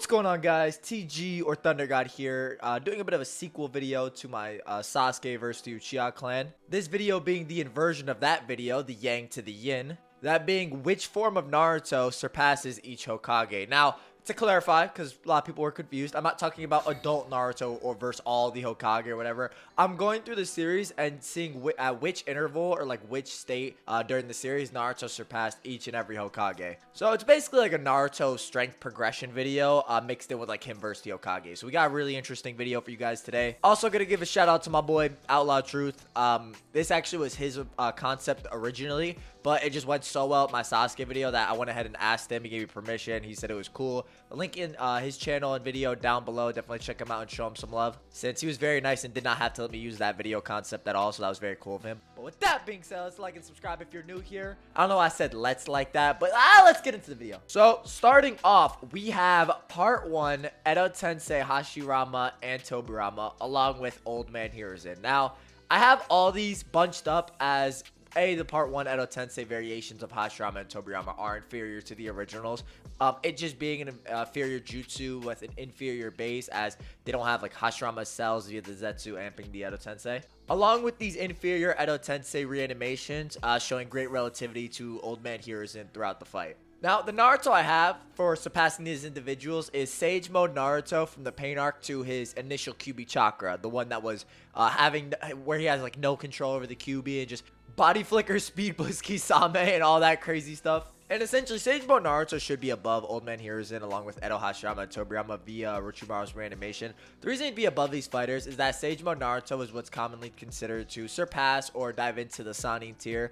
What's going on, guys? TG or ThunderGod here, doing a bit of a sequel video to my Sasuke vs the Uchiha clan. This video being the inversion of that video, the Yang to the Yin. That being which form of Naruto surpasses each Hokage. Now, to clarify, because a lot of people were confused, I'm not talking about adult Naruto or versus all the Hokage or whatever. I'm going through the series and seeing at which interval or like which state during the series Naruto surpassed each and every Hokage. So it's basically like a Naruto strength progression video mixed in with like him versus the Hokage. So we got a really interesting video for you guys today. Also gonna give a shout out to my boy Outlaw Truth. This actually was his concept originally, but it just went so well at my Sasuke video that I went ahead and asked him. He gave me permission. He said it was cool. The link in his channel and video down below. Definitely check him out and show him some love, since he was very nice and did not have to let me use that video concept at all. So that was very cool of him. But with that being said, let's like and subscribe if you're new here. I don't know why I said let's like that, but let's get into the video. So starting off, we have part 1, Edo Tensei, Hashirama, and Tobirama, along with Old Man Hiruzen. Now, I have all these bunched up as the part 1 Edo Tensei variations of Hashirama and Tobirama are inferior to the originals. It just being an inferior jutsu with an inferior base, as they don't have like Hashirama cells via the Zetsu amping the Edo Tensei. Along with these inferior Edo Tensei reanimations, showing great relativity to Old Man Hiruzen throughout the fight. Now, the Naruto I have for surpassing these individuals is Sage Mode Naruto from the Pain Arc to his initial Kyuubi chakra, the one that was where he has like no control over the Kyuubi and just body flicker, speed boost Kisame, and all that crazy stuff. And essentially, Sage Mode Naruto should be above Old Man Hiruzen along with Edo Hashirama and Tobirama via Orochimaru's reanimation. The reason he'd be above these fighters is that Sage Mode Naruto is what's commonly considered to surpass or dive into the Sannin tier,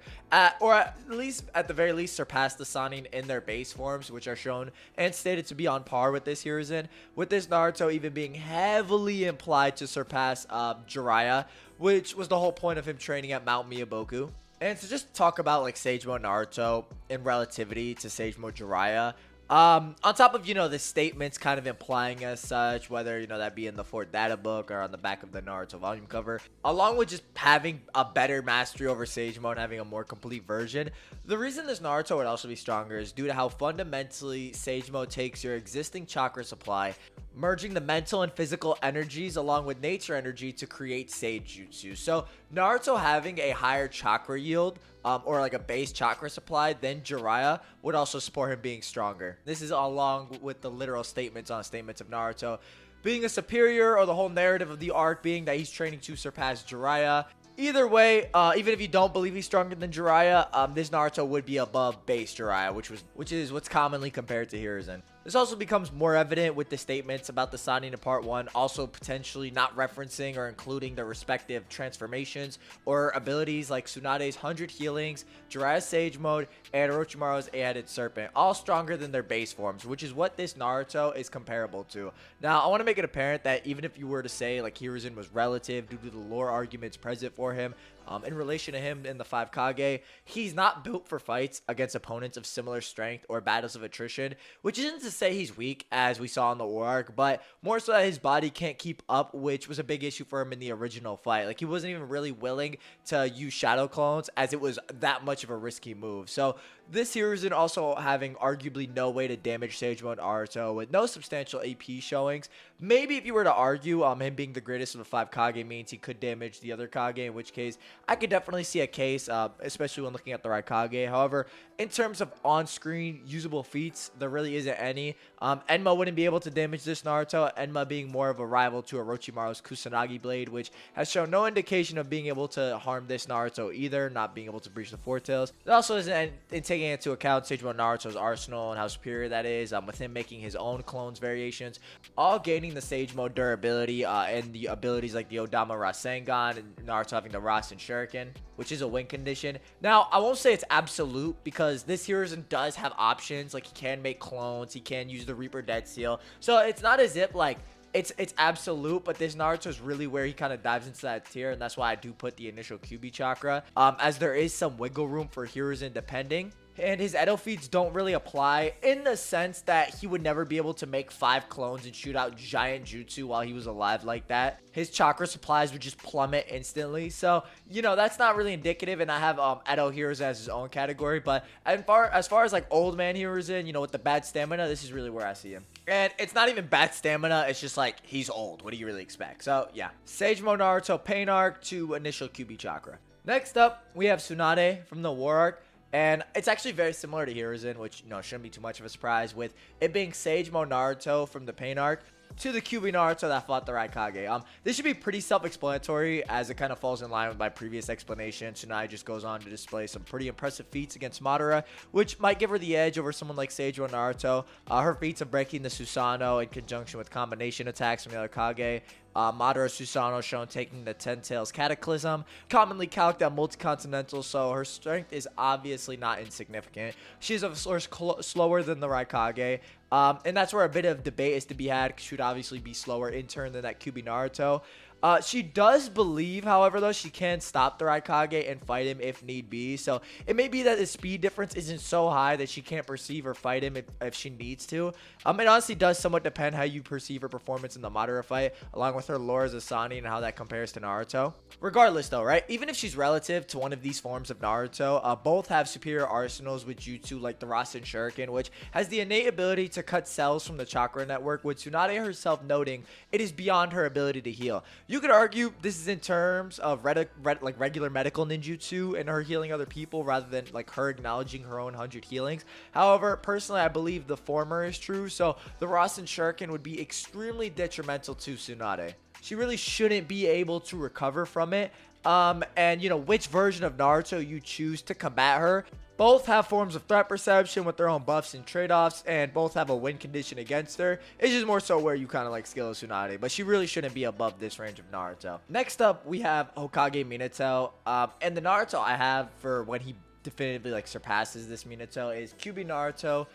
or at the very least surpass the Sannin in their base forms, which are shown and stated to be on par with this Hiruzen, with this Naruto even being heavily implied to surpass Jiraiya, which was the whole point of him training at Mount Miyaboku. And to just talk about like Sage Mode Naruto in relativity to Sage Mode Jiraiya, on top of, the statements kind of implying as such, whether, that be in the 4th data book or on the back of the Naruto volume cover, along with just having a better mastery over Sage Mode, having a more complete version, the reason this Naruto would also be stronger is due to how fundamentally Sage Mode takes your existing chakra supply, merging the mental and physical energies along with nature energy to create Sage Jutsu. So Naruto having a higher chakra yield, or like a base chakra supply than Jiraiya, would also support him being stronger. This is along with the literal statements on statements of Naruto being a superior, or the whole narrative of the arc being that he's training to surpass Jiraiya. Either way, even if you don't believe he's stronger than Jiraiya, this Naruto would be above base Jiraiya, which is what's commonly compared to Hiruzen. This also becomes more evident with the statements about the Sannin in part 1, also potentially not referencing or including the respective transformations or abilities like Tsunade's 100 healings, Jiraiya's Sage Mode, and Orochimaru's 8-headed serpent, all stronger than their base forms, which is what this Naruto is comparable to. Now, I want to make it apparent that even if you were to say like Hiruzen was relative due to the lore arguments present for him, in relation to him in the 5 Kage, he's not built for fights against opponents of similar strength or battles of attrition, which isn't to say he's weak, as we saw in the War Arc, but more so that his body can't keep up, which was a big issue for him in the original fight. Like, he wasn't even really willing to use shadow clones, as it was that much of a risky move. So this Hiruzen also having arguably no way to damage Sage Mode Naruto with no substantial AP showings. Maybe if you were to argue him being the greatest of the 5 Kage means he could damage the other Kage, in which case I could definitely see a case, especially when looking at the right Kage. However, in terms of on-screen usable feats, there really isn't any. Enma wouldn't be able to damage this Naruto, Enma being more of a rival to Orochimaru's Kusanagi Blade, which has shown no indication of being able to harm this Naruto either, not being able to breach the Four Tails. It also isn't taking into account Sage Mode Naruto's arsenal and how superior that is, with him making his own clones variations, all gaining the Sage Mode durability and the abilities like the Odama Rasengan, and Naruto having the Rasen Shuriken, which is a win condition. Now, I won't say it's absolute, because this Hiruzen does have options. Like, he can make clones, he can use the Reaper Dead Seal, so it's not as if like it's absolute, but this Naruto is really where he kind of dives into that tier, and that's why I do put the initial Kyuubi chakra, as there is some wiggle room for Hiruzen depending. And his Edo feats don't really apply in the sense that he would never be able to make 5 clones and shoot out giant jutsu while he was alive like that. His chakra supplies would just plummet instantly. So, you know, that's not really indicative. And I have Edo Hiruzen as his own category. But as far as like old man Hiruzen, you know, with the bad stamina, this is really where I see him. And it's not even bad stamina. It's just like, he's old. What do you really expect? So, yeah. Sage Mode Naruto Pain Arc to initial QB chakra. Next up, we have Tsunade from the War Arc. And it's actually very similar to Hiruzen, which, you know, shouldn't be too much of a surprise, with it being Sage Mode Naruto from the Pain Arc to the QB Naruto that fought the Raikage. This should be pretty self-explanatory, as it kind of falls in line with my previous explanation. Tsunade just goes on to display some pretty impressive feats against Madara, which might give her the edge over someone like Sage Mode Naruto. Her feats of breaking the Susanoo in conjunction with combination attacks from the other Kage. Madara Susanoo shown taking the 10 Tails Cataclysm, commonly calced at multi-continental, so her strength is obviously not insignificant. She's of course slower than the Raikage, and that's where a bit of debate is to be had. She would obviously be slower in turn than that QB Naruto. She does believe, however, though, she can stop the Raikage and fight him if need be. So it may be that the speed difference isn't so high that she can't perceive or fight him if she needs to. It honestly does somewhat depend how you perceive her performance in the Madara fight, along with her lore as Asani and how that compares to Naruto. Regardless, though, right? Even if she's relative to one of these forms of Naruto, both have superior arsenals with jutsu like the Rasen Shuriken, which has the innate ability to cut cells from the chakra network, with Tsunade herself noting it is beyond her ability to heal. You could argue this is in terms of like regular medical ninjutsu and her healing other people rather than like her acknowledging her own 100 healings. However, personally, I believe the former is true, so the Rasen Shuriken would be extremely detrimental to Tsunade. She really shouldn't be able to recover from it. And you know, which version of Naruto you choose to combat her, both have forms of threat perception with their own buffs and trade-offs, and both have a win condition against her. It's just more so where you kind of like skill Tsunade, but she really shouldn't be above this range of Naruto. Next up, we have Hokage Minato, and the Naruto I have for when he definitively like surpasses this Minato is QB Naruto,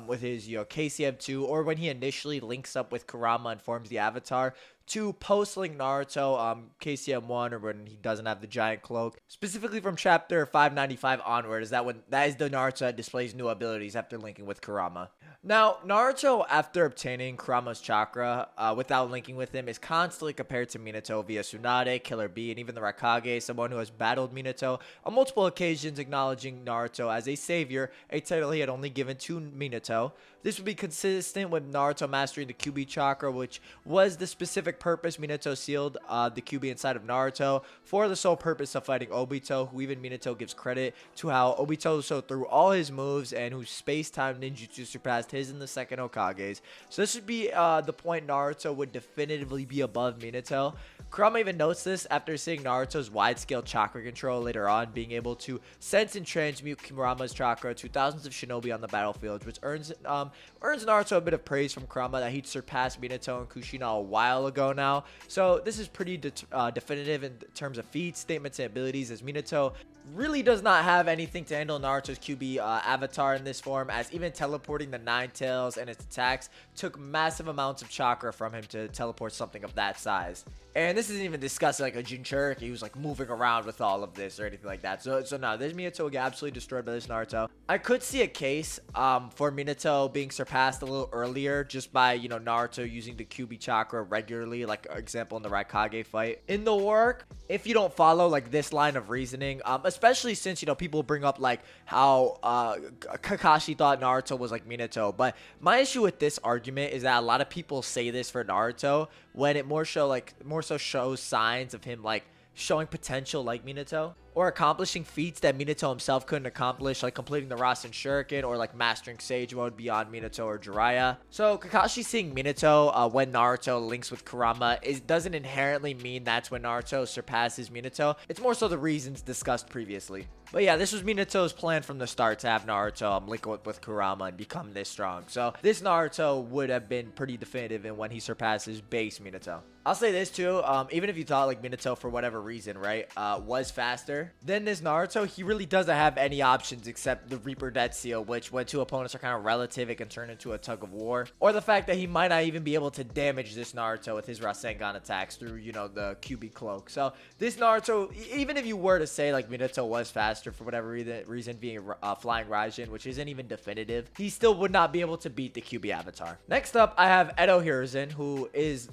with his, you know, KCM2, or when he initially links up with Kurama and forms the Avatar, to post-link Naruto, KCM1, or when he doesn't have the giant cloak. Specifically from chapter 595 onward, that is the Naruto that displays new abilities after linking with Kurama. Now, Naruto, after obtaining Kurama's chakra, without linking with him, is constantly compared to Minato via Tsunade, Killer Bee, and even the Raikage, someone who has battled Minato on multiple occasions, acknowledging Naruto as a savior, a title he had only given to Minato. This would be consistent with Naruto mastering the QB chakra, which was the specific purpose Minato sealed the QB inside of Naruto for the sole purpose of fighting Obito, who even Minato gives credit to how Obito so through all his moves and whose space-time ninjutsu surpassed his and the second Hokage's. So this would be the point Naruto would definitively be above Minato. Kurama even notes this after seeing Naruto's wide-scale chakra control later on, being able to sense and transmute Kurama's chakra to thousands of shinobi on the battlefield, which earns Naruto a bit of praise from Kurama that he'd surpassed Minato and Kushina a while ago now. So this is pretty definitive in terms of feats, statements, and abilities, as Minato really does not have anything to handle Naruto's QB avatar in this form, as even teleporting the Nine Tails and its attacks took massive amounts of chakra from him to teleport something of that size. And this isn't even discussing like a Jinchuriki who's like moving around with all of this or anything like that. So no, this Minato will get absolutely destroyed by this Naruto. I could see a case for Minato being surpassed a little earlier just by, you know, Naruto using the QB chakra regularly, like example in the Raikage fight. In the War Arc, if you don't follow like this line of reasoning, especially since, you know, people bring up like how Kakashi thought Naruto was like Minato, but my issue with this argument is that a lot of people say this for Naruto when it more so shows signs of him like showing potential like Minato, or accomplishing feats that Minato himself couldn't accomplish, like completing the Rasen Shuriken or like mastering Sage Mode beyond Minato or Jiraiya. So Kakashi seeing Minato when Naruto links with Kurama doesn't inherently mean that's when Naruto surpasses Minato. It's more so the reasons discussed previously. But yeah, this was Minato's plan from the start, to have Naruto link with Kurama and become this strong. So this Naruto would have been pretty definitive in when he surpasses base Minato. I'll say this too, even if you thought like Minato for whatever reason, right, was faster, faster than this Naruto, he really doesn't have any options except the Reaper Death Seal, which when two opponents are kind of relative, it can turn into a tug of war. Or the fact that he might not even be able to damage this Naruto with his Rasengan attacks through, you know, the QB cloak. So this Naruto, even if you were to say like Minato was faster for whatever reason being Flying Raijin, which isn't even definitive, he still would not be able to beat the QB avatar. Next up, I have Edo Hiruzen, who is,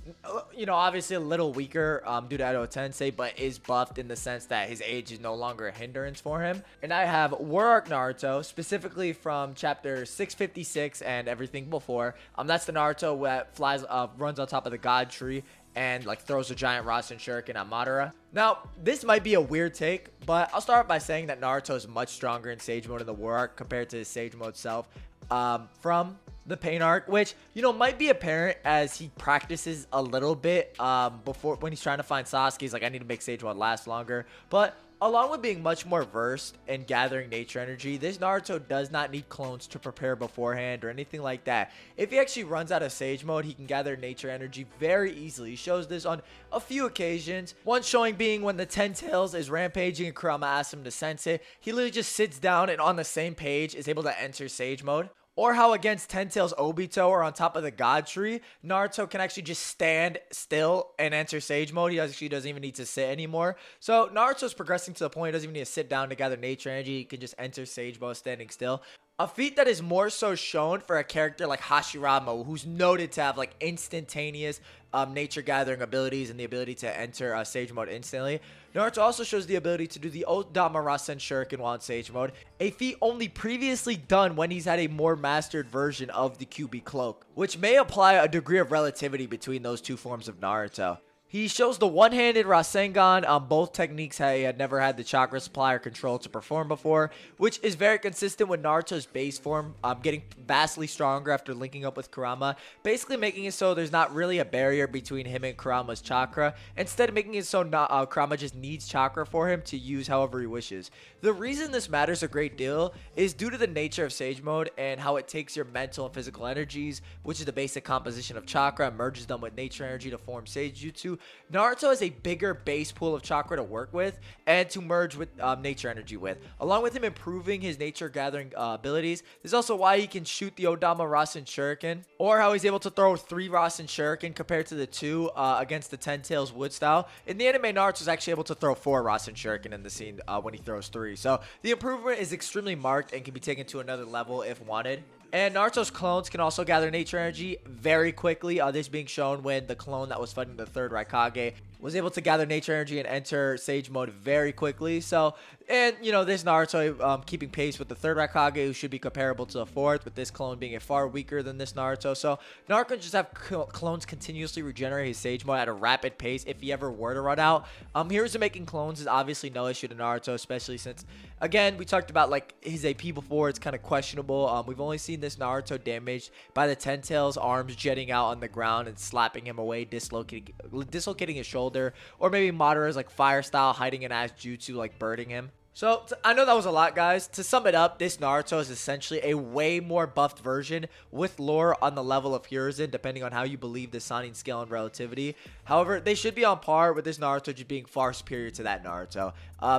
you know, obviously a little weaker due to Edo Tensei, but is buffed in the sense that his age is no longer a hindrance for him. And I have War Arc Naruto, specifically from chapter 656 and everything before. That's the Naruto that flies, runs on top of the God tree and like throws a giant Rasen Shuriken at Madara. Now, this might be a weird take, but I'll start by saying that Naruto is much stronger in Sage Mode in the War Arc compared to his Sage Mode self from the Pain Arc, which, you know, might be apparent as he practices a little bit before when he's trying to find Sasuke. He's like, I need to make Sage Mode last longer. But along with being much more versed in gathering nature energy, this Naruto does not need clones to prepare beforehand or anything like that. If he actually runs out of Sage Mode, he can gather nature energy very easily. He shows this on a few occasions. One showing being when the Ten Tails is rampaging and Kurama asks him to sense it. He literally just sits down and on the same page is able to enter Sage Mode. Or how against Ten Tails Obito or on top of the God Tree, Naruto can actually just stand still and enter Sage Mode. He actually doesn't even need to sit anymore. So Naruto's progressing to the point he doesn't even need to sit down to gather nature energy. He can just enter Sage Mode standing still. A feat that is more so shown for a character like Hashirama, who's noted to have like instantaneous nature gathering abilities and the ability to enter Sage Mode instantly. Naruto also shows the ability to do the Odama Rasen Shuriken while in Sage Mode, a feat only previously done when he's had a more mastered version of the QB cloak, which may apply a degree of relativity between those two forms of Naruto. He shows the one-handed Rasengan on both techniques he had never had the chakra supply or control to perform before, which is very consistent with Naruto's base form, getting vastly stronger after linking up with Kurama, basically making it so there's not really a barrier between him and Kurama's chakra, instead making it so Kurama just needs chakra for him to use however he wishes. The reason this matters a great deal is due to the nature of Sage Mode and how it takes your mental and physical energies, which is the basic composition of chakra, and merges them with nature energy to form Sage Jutsu. Naruto has a bigger base pool of chakra to work with and to merge with nature energy with. Along with him improving his nature gathering abilities, this is also why he can shoot the Odama Rasen Shuriken, or how he's able to throw 3 Rasen Shuriken compared to the 2 against the Ten Tails Wood style. In the anime, Naruto is actually able to throw 4 Rasen Shuriken in the scene when he throws 3. So the improvement is extremely marked and can be taken to another level if wanted. And Naruto's clones can also gather nature energy very quickly. This being shown when the clone that was fighting the 3rd Raikage was able to gather nature energy and enter Sage Mode very quickly. So, and you know, this Naruto keeping pace with the 3rd Raikage, who should be comparable to the 4th, with this clone being a far weaker than this Naruto. So Naruto can just have clones continuously regenerate his Sage Mode at a rapid pace if he ever were to run out. Hiruzen making clones is obviously no issue to Naruto, especially since, again, we talked about like his AP before. It's kind of questionable. We've only seen this Naruto damaged by the Ten Tails arms jetting out on the ground and slapping him away, dislocating his shoulder, or maybe Madara's like fire style hiding an ass jutsu like birding him. So, I know that was a lot, guys. To sum it up, this Naruto is essentially a way more buffed version with lore on the level of Hiruzen, depending on how you believe the Sannin scale and relativity. However, they should be on par with this Naruto just being far superior to that Naruto.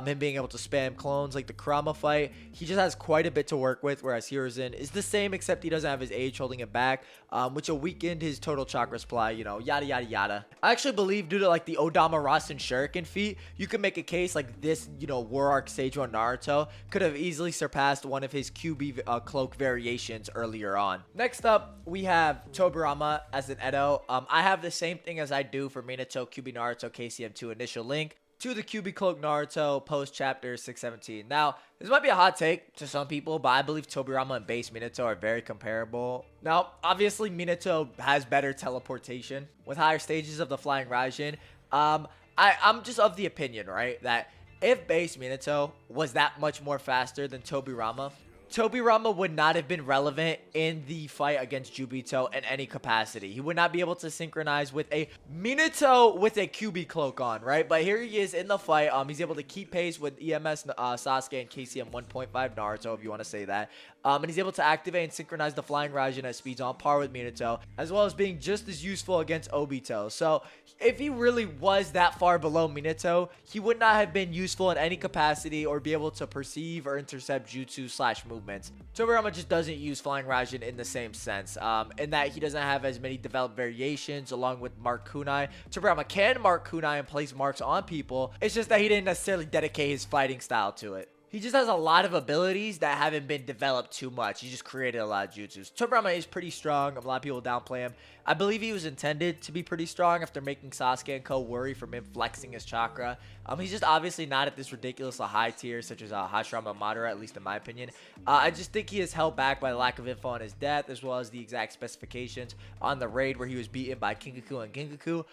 Him being able to spam clones like the Kurama fight, he just has quite a bit to work with, whereas Hiruzen is the same, except he doesn't have his age holding him back, which will weaken his total chakra supply, you know, yada yada yada. I actually believe due to like the Odama Rasen Shuriken feat, you can make a case like this, you know, War Arc Sage Mode Naruto could have easily surpassed one of his QB cloak variations earlier on. Next up, we have Tobirama as an Edo. I have the same thing as I do for Minato QB Naruto KCM2 initial link to the QB cloak Naruto post chapter 617. Now, this might be a hot take to some people, but I believe Tobirama and base Minato are very comparable. Now, obviously Minato has better teleportation with higher stages of the Flying Raijin. I'm just of the opinion, right, that if base Minato was that much more faster than Tobirama, Tobirama would not have been relevant in the fight against Jubito in any capacity. He would not be able to synchronize with a Minato with a QB cloak on, right? But here he is in the fight. He's able to keep pace with EMS Sasuke and KCM 1.5 Naruto, if you want to say that. And he's able to activate and synchronize the Flying Raijin at speeds on par with Minato, as well as being just as useful against Obito. So if he really was that far below Minato, he would not have been useful in any capacity or be able to perceive or intercept jutsu/movements. Tobirama just doesn't use Flying Raijin in the same sense, in that he doesn't have as many developed variations along with Mark Kunai. Tobirama can mark Kunai and place marks on people. It's just that he didn't necessarily dedicate his fighting style to it. He just has a lot of abilities that haven't been developed too much. He just created a lot of jutsus. Tobirama is pretty strong. A lot of people downplay him. I believe he was intended to be pretty strong after making Sasuke and co worry from him flexing his chakra. He's just obviously not at this ridiculously high tier such as Hashirama Madara, at least in my opinion. I just think he is held back by the lack of info on his death, as well as the exact specifications on the raid where he was beaten by Kinkaku and Gengaku.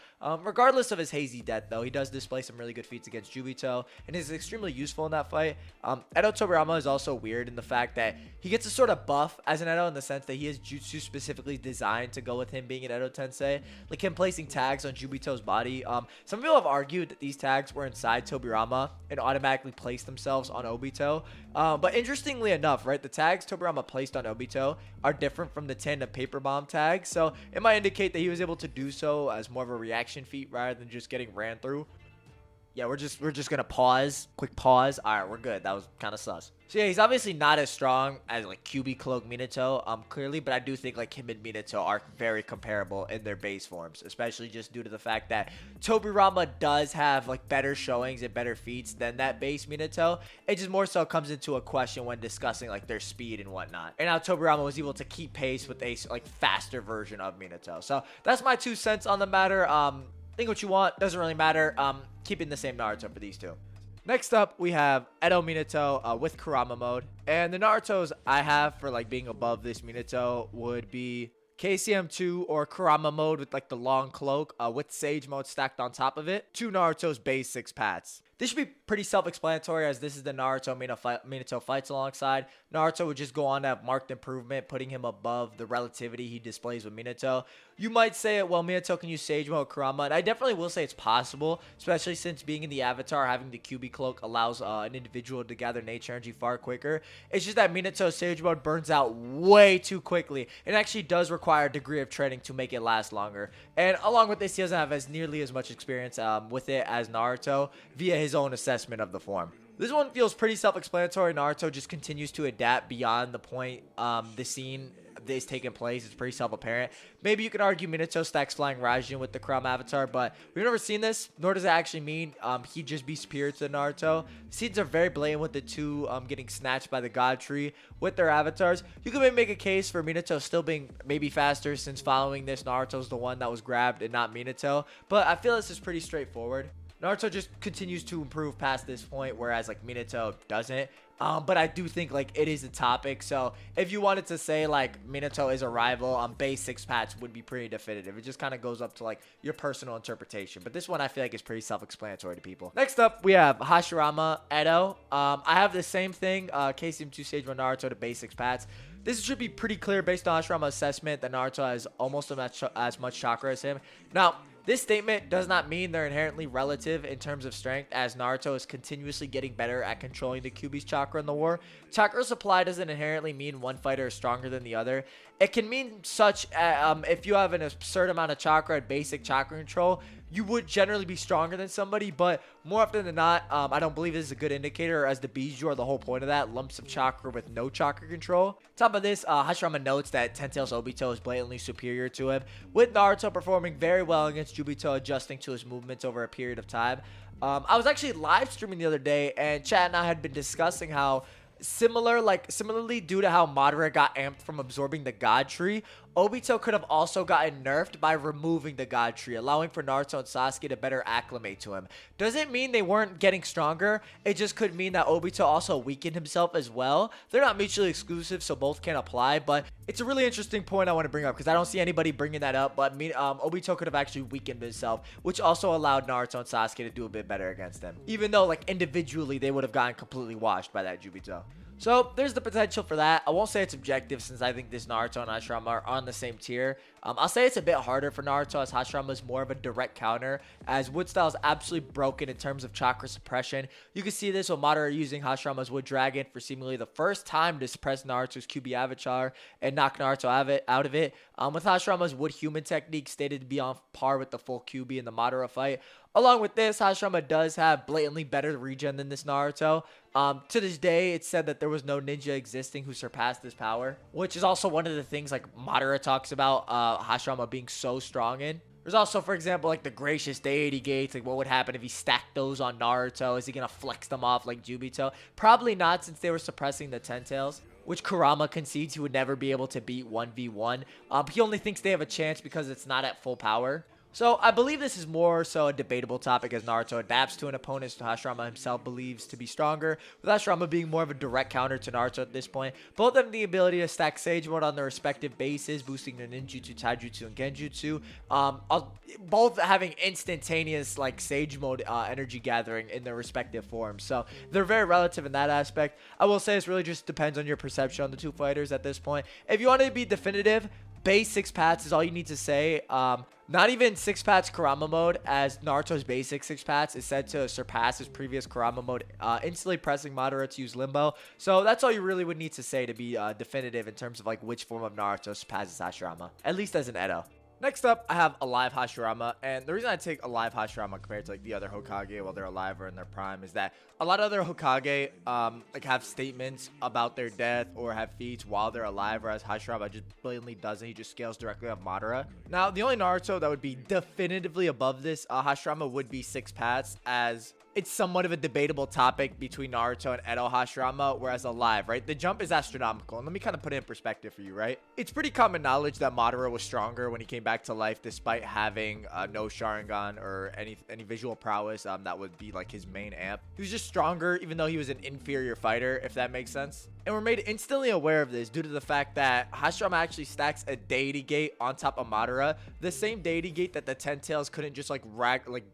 Regardless of his hazy death, though, he does display some really good feats against Jubito and is extremely useful in that fight. Edo Tobirama is also weird in the fact that he gets a sort of buff as an Edo in the sense that he has jutsu specifically designed to go with him being an Edo Tensei, like him placing tags on Jubito's body. Some people have argued that these tags were inside Tobirama and automatically placed themselves on Obito. But interestingly enough, right, the tags Tobirama placed on Obito are different from the tandem paper bomb tags, so it might indicate that he was able to do so as more of a reaction feat rather than just getting ran through. Yeah, we're just gonna pause. Quick pause. All right, we're good. That was kind of sus. So yeah, he's obviously not as strong as like QB Cloak Minato, clearly, but I do think like him and Minato are very comparable in their base forms, especially just due to the fact that Tobirama does have like better showings and better feats than that base Minato. It just more so comes into a question when discussing like their speed and whatnot. And now Tobirama was able to keep pace with a like faster version of Minato. So that's my 2 cents on the matter. Think what you want, doesn't really matter. Keeping the same Naruto for these two. Next up, we have Edo Minato with Kurama mode. And the Narutos I have for like being above this Minato would be KCM2 or Kurama mode with like the long cloak with Sage mode stacked on top of it. 2 Naruto's base 6 paths. This should be pretty self-explanatory as this is the Naruto Minato fights alongside. Naruto would just go on to have marked improvement, putting him above the relativity he displays with Minato. You might say, well, Minato can use Sage Mode Kurama, and I definitely will say it's possible, especially since being in the Avatar, having the QB Cloak allows an individual to gather nature energy far quicker. It's just that Minato's Sage Mode burns out way too quickly. It actually does require a degree of training to make it last longer. And along with this, he doesn't have as nearly as much experience with it as Naruto via his own assessment of the form. This one feels pretty self-explanatory. Naruto just continues to adapt beyond the point the scene is taking place. It's pretty self-apparent. Maybe you could argue Minato stacks Flying Raijin with the Kurama avatar, but we've never seen this, nor does it actually mean he'd just be superior to Naruto. Scenes are very blatant with the two getting snatched by the God Tree with their avatars. You could maybe make a case for Minato still being maybe faster since following this, Naruto's the one that was grabbed and not Minato, but I feel this is pretty straightforward. Naruto just continues to improve past this point, whereas like Minato doesn't. But I do think like it is a topic. So if you wanted to say like Minato is a rival on base 6 paths would be pretty definitive. It just kind of goes up to like your personal interpretation. But this one I feel like is pretty self-explanatory to people. Next up, we have Hashirama Edo. I have the same thing. KCM2 Sage 1 Naruto to base 6 paths. This should be pretty clear based on Hashirama's assessment that Naruto has almost as much chakra as him. Now, this statement does not mean they're inherently relative in terms of strength, as Naruto is continuously getting better at controlling the Kyuubi's chakra in the war. Chakra supply doesn't inherently mean one fighter is stronger than the other. It can mean such if you have an absurd amount of chakra and basic chakra control, you would generally be stronger than somebody, but more often than not, I don't believe this is a good indicator, as the Biju are the whole point of that, lumps of chakra with no chakra control. Top of this, Hashirama notes that Tentail's Obito is blatantly superior to him, with Naruto performing very well against Jubito, adjusting to his movements over a period of time. I was actually live streaming the other day, and Chad and I had been discussing how similarly due to how Madara got amped from absorbing the God Tree, Obito could have also gotten nerfed by removing the God Tree, allowing for Naruto and Sasuke to better acclimate to him. Doesn't mean they weren't getting stronger, it just could mean that Obito also weakened himself as well. They're not mutually exclusive, so both can apply, but it's a really interesting point I want to bring up because I don't see anybody bringing that up, but Obito could have actually weakened himself, which also allowed Naruto and Sasuke to do a bit better against him, even though like individually they would have gotten completely washed by that Jubito. So there's the potential for that. I won't say it's objective since I think this Naruto and Hashirama are on the same tier. I'll say it's a bit harder for Naruto as Hashirama is more of a direct counter, as Wood Style is absolutely broken in terms of chakra suppression. You can see this with Madara using Hashirama's Wood Dragon for seemingly the first time to suppress Naruto's QB Avatar and knock Naruto out of it. With Hashirama's Wood Human technique stated to be on par with the full QB in the Madara fight. Along with this, Hashirama does have blatantly better regen than this Naruto. To this day, it's said that there was no ninja existing who surpassed this power, which is also one of the things like Madara talks about Hashirama being so strong in. There's also, for example, like the Gracious Deity Gates. Like, what would happen if he stacked those on Naruto? Is he going to flex them off like Jubito? Probably not, since they were suppressing the Ten Tails, which Kurama concedes he would never be able to beat 1v1. He only thinks they have a chance because it's not at full power. So I believe this is more so a debatable topic as Naruto adapts to an opponent Hashirama himself believes to be stronger, with Hashirama being more of a direct counter to Naruto at this point. Both have the ability to stack Sage Mode on their respective bases, boosting their Ninjutsu, Taijutsu, and Genjutsu. Both having instantaneous like Sage Mode energy gathering in their respective forms. So they're very relative in that aspect. I will say this really just depends on your perception on the two fighters at this point. If you want to be definitive, base 6 pats is all you need to say. Not even 6 pats Kurama mode, as Naruto's basic 6 pats is said to surpass his previous Kurama mode, instantly pressing Madara to use Limbo. So that's all you really would need to say to be definitive in terms of like which form of Naruto surpasses Hashirama, at least as an Edo. Next up, I have Alive Hashirama, and the reason I take Alive Hashirama compared to like the other Hokage while they're alive or in their prime is that a lot of other Hokage like have statements about their death or have feats while they're alive, whereas Hashirama just blatantly doesn't. He just scales directly off Madara. Now, the only Naruto that would be definitively above this Hashirama would be 6 pats, as it's somewhat of a debatable topic between Naruto and Edo Hashirama, whereas alive, right? The jump is astronomical. And let me kind of put it in perspective for you, right? It's pretty common knowledge that Madara was stronger when he came back to life, despite having no Sharingan or any visual prowess that would be like his main amp. He was just stronger, even though he was an inferior fighter, if that makes sense. And we're made instantly aware of this due to the fact that Hashirama actually stacks a Deity Gate on top of Madara, the same Deity Gate that the Ten Tails couldn't just like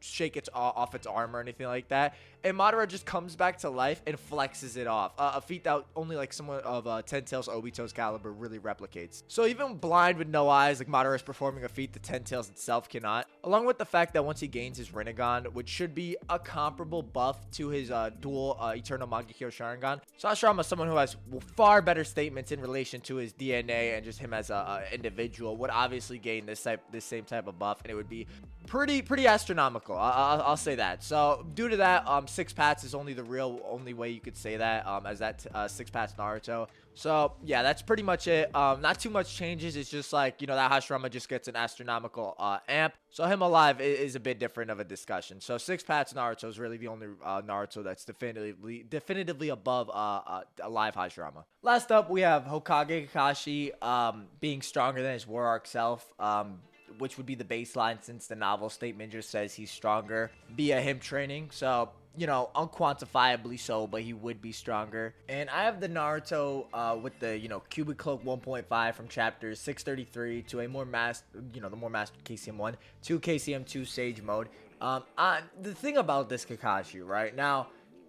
shake it off its arm or anything like that. And Madara just comes back to life and flexes it off, a feat that only like someone of Ten Tails Obito's caliber really replicates. So even blind with no eyes, like Madara is performing a feat the Ten Tails itself cannot, along with the fact that once he gains his Rinnegan, which should be a comparable buff to his dual Eternal Mangekyo Sharingan. So Hashirama is someone who has far better statements in relation to his DNA and just him as a individual, would obviously gain this same type of buff, and it would be pretty astronomical. I'll say that. So due to that, 6 pats is only the only way you could say that, as that 6 pats Naruto. So yeah, that's pretty much it. Not too much changes. It's just like, you know, that Hashirama just gets an astronomical amp. So him alive is a bit different of a discussion. So 6 pats Naruto is really the only Naruto that's definitively above alive Hashirama. Last up, we have Hokage Kakashi being stronger than his War Arc self, which would be the baseline since the novel statement just says he's stronger via him training. So, you know, unquantifiably so, but he would be stronger. And I have the Naruto with the, you know, Cubic Cloak 1.5 from chapters 633 to a more the more mastered KCM1 to KCM2 Sage Mode. The thing about this Kakashi, right now,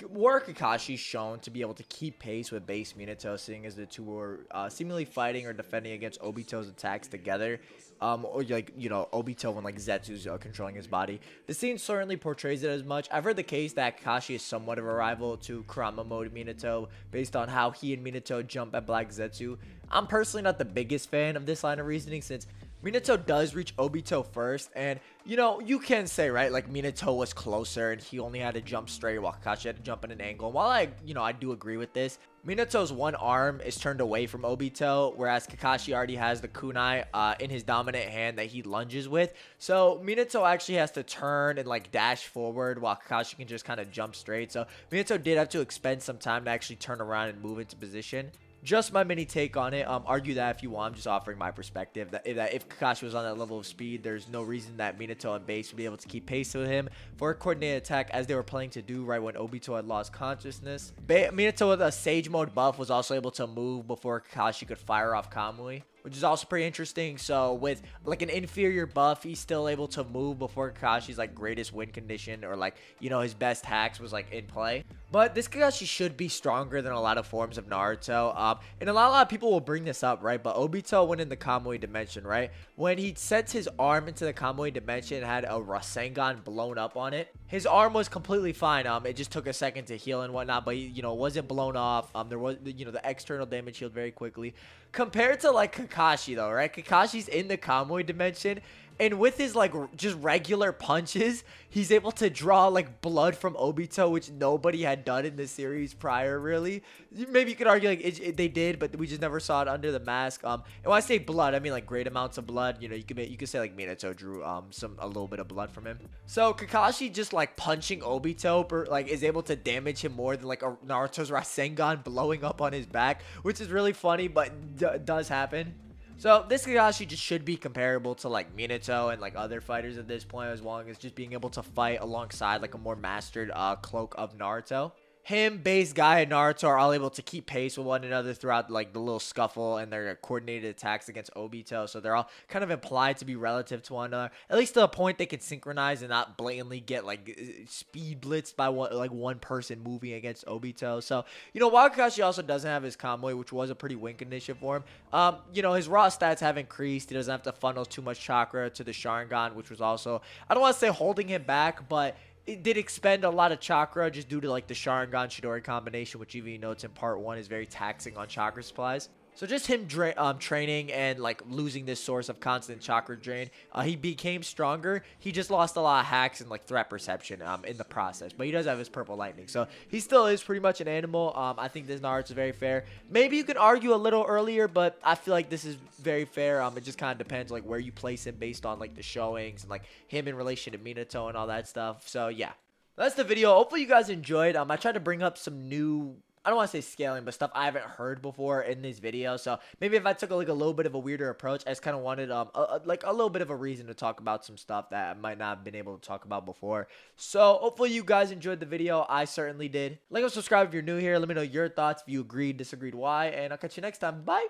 War Kakashi's shown to be able to keep pace with base Minato, seeing as the two were seemingly fighting or defending against Obito's attacks together. Or like, you know, Obito when like Zetsu's controlling his body. The scene certainly portrays it as much. I've heard the case that Kakashi is somewhat of a rival to Kurama mode Minato based on how he and Minato jump at Black Zetsu. I'm personally not the biggest fan of this line of reasoning, since Minato does reach Obito first, and, you know, you can say, right, like, Minato was closer, and he only had to jump straight, while Kakashi had to jump at an angle. And while I do agree with this, Minato's one arm is turned away from Obito, whereas Kakashi already has the kunai in his dominant hand that he lunges with. So Minato actually has to turn and, like, dash forward, while Kakashi can just kind of jump straight. So Minato did have to expend some time to actually turn around and move into position. Just my mini take on it. Argue that if you want. I'm just offering my perspective that if Kakashi was on that level of speed, there's no reason that Minato and Base would be able to keep pace with him for a coordinated attack, as they were planning to do right when Obito had lost consciousness. Minato with a Sage Mode buff was also able to move before Kakashi could fire off Kamui, which is also pretty interesting. So with like an inferior buff, he's still able to move before Kakashi's like greatest win condition, or like, you know, his best hacks was like in play. But this Kakashi should be stronger than a lot of forms of Naruto. And a lot of people will bring this up, right? But Obito went in the Kamui dimension, right? When he sent his arm into the Kamui dimension and had a Rasengan blown up on it, his arm was completely fine. It just took a second to heal and whatnot, but he, wasn't blown off. There was, the external damage healed very quickly. Compared to like Kakashi though, right? Kakashi's in the Kamui dimension. And with his, like, just regular punches, he's able to draw, like, blood from Obito, which nobody had done in the series prior, really. Maybe you could argue, like, they did, but we just never saw it under the mask. And when I say blood, I mean, like, great amounts of blood. You could say, like, Minato drew, a little bit of blood from him. So, Kakashi just, like, punching Obito, like, is able to damage him more than, like, a Naruto's Rasengan blowing up on his back, which is really funny, but does happen. So this Kakashi just should be comparable to like Minato and like other fighters at this point, as long as just being able to fight alongside like a more mastered cloak of Naruto. Him, Base, Guy, and Naruto are all able to keep pace with one another throughout like the little scuffle and their coordinated attacks against Obito. So they're all kind of implied to be relative to one another, at least to a point they can synchronize and not blatantly get like speed blitzed by one person moving against Obito. So while Kakashi also doesn't have his Kamui, which was a pretty win condition for him, his raw stats have increased. He doesn't have to funnel too much chakra to the Sharingan, which was also, I don't want to say holding him back, but it did expend a lot of chakra just due to like the Sharingan Chidori combination, which even notes in part 1 is very taxing on chakra supplies. So just him training and like losing this source of constant chakra drain, he became stronger. He just lost a lot of hacks and like threat perception in the process. But he does have his purple lightning, so he still is pretty much an animal. I think this Naruto is very fair. Maybe you could argue a little earlier, but I feel like this is very fair. It just kind of depends like where you place him based on like the showings and like him in relation to Minato and all that stuff. So yeah, that's the video. Hopefully you guys enjoyed. I tried to bring up some new, I don't want to say scaling, but stuff I haven't heard before in this video. So maybe if I took like a little bit of a weirder approach, I just kind of wanted like a little bit of a reason to talk about some stuff that I might not have been able to talk about before. So hopefully you guys enjoyed the video. I certainly did. Like and subscribe if you're new here. Let me know your thoughts, if you agreed, disagreed, why, and I'll catch you next time. Bye.